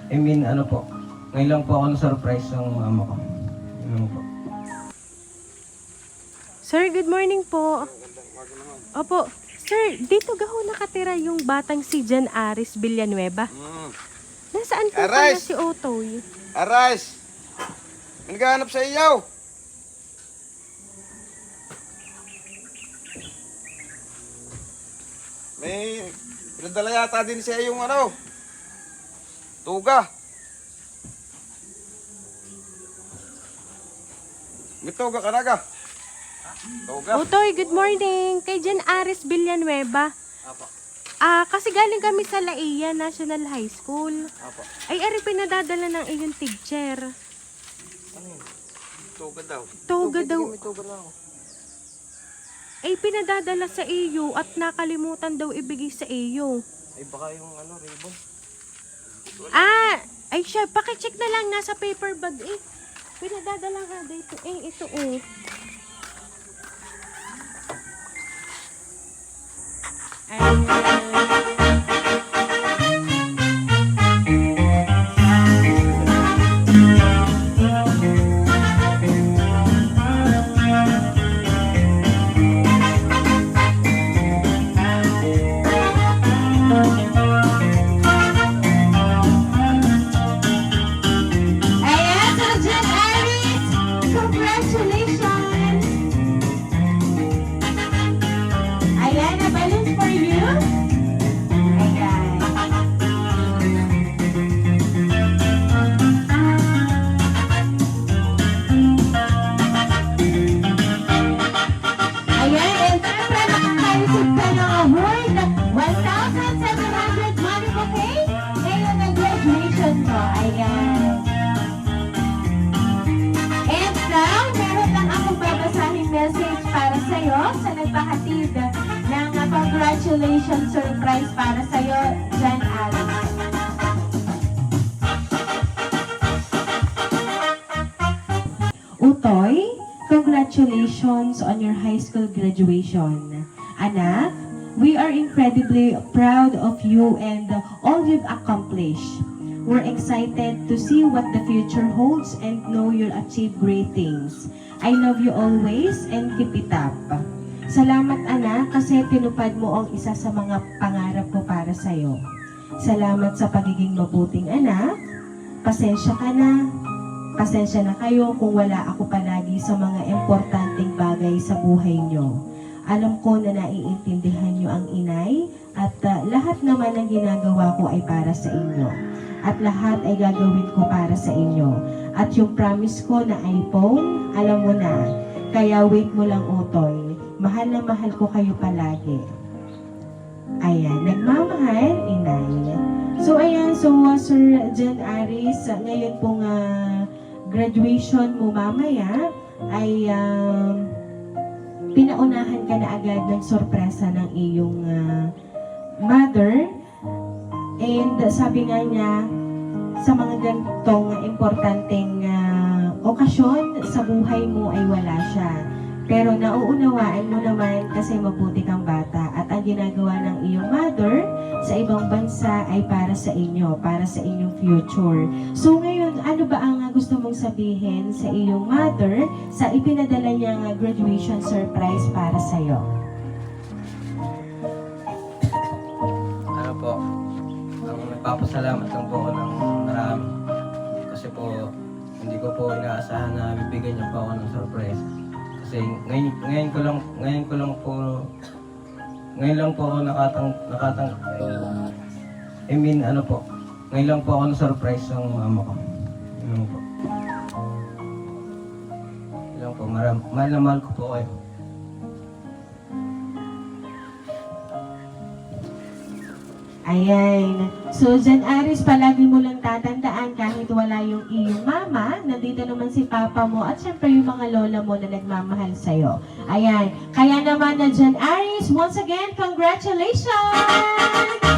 I mean, ano po, ngayon lang po ako na-surprise ng mama ko. Ano po. Sir, good morning po. Opo. Sir, dito gaho nakatira yung batang si Jan Aris Villanueva. Nasaan po pala Aris! si Otoy? Aris! May naghahanap sa iyo! May pinadala yata din siya yung ano, tuga. May tuga ka naga. Tuga. Otoy, good morning. Kay Jan Aris Villanueva. Apo. Kasi galing kami sa Laia National High School. Apo. Ay, ari pinadadala ng iyong teacher. Ano yun? Tuga daw. Tuga daw. May tuga na ako. Ay, pinadadala sa iyo at nakalimutan daw ibigay sa iyo. Ay baka yung ano, ribbon. Ay siya, pakicheck na lang nasa paper bag eh. Pinadadala nga dito eh, ito oh. Ayan, Sir Jan Aris! Congratulations! Ayan, a balloon for you. Ayan. Ayan, and syempre makaka-receive ka ng award na 1,700 money bouquet ngayon ang graduation mo. Ayan. And now, meron lang akong babasahing message para sa'yo sa nagpahatid ng congratulations surprise para sa'yo, Jan Aris. Utoy, congratulations on your high school graduation. Anak, we are incredibly proud of you and all you've accomplished. We're excited to see what the future holds and know you'll achieve great things. I love you always and keep it up. Salamat anak kasi tinupad mo ang isa sa mga pangarap ko para sa'yo. Salamat sa pagiging mabuting anak. Pasensya ka na. Pasensya na kayo kung wala ako palagi sa mga importanteng bagay sa buhay nyo. Alam ko na naiintindihan nyo ang inay at lahat naman ng ginagawa ko ay para sa inyo. At lahat ay gagawin ko para sa inyo. At yung promise ko na iPhone, alam mo na. Kaya wait mo lang, Utoy. Mahal na mahal ko kayo palagi. Ayan, nagmamahal, inay. So ayan, Sir Jan Aris, ngayon pong graduation mo mamaya ay pinaunahan ka na agad ng sorpresa ng iyong mother. And sabi nga niya, sa mga ganitong importanteng okasyon sa buhay mo ay wala siya. Pero nauunawaan mo naman kasi mabuti kang bata at ang ginagawa ng iyong mother sa ibang bansa ay para sa inyo, para sa inyong future. So ngayon, ano ba ang gusto mong sabihin sa iyong mother sa ipinadala niyang graduation surprise para sa iyo? Ano po, ang nagpapasalamat lang po ako ng marami. Kasi po, hindi ko po inaasahan na bibigyan niyo po ako ng surprise. Kasi ngayon lang po ako I mean, ano po, ngayon lang po ako na-surprise ng mama ko. Ano po. Yun lang po, mahal na mahal ko po kayo. Ayan. So, Jan Aris, palagi mo lang tatandaan kahit wala yung iyong mama, nandito naman si papa mo at syempre yung mga lola mo na nagmamahal sa'yo. Ayan. Kaya naman na Jan Aris, once again, congratulations!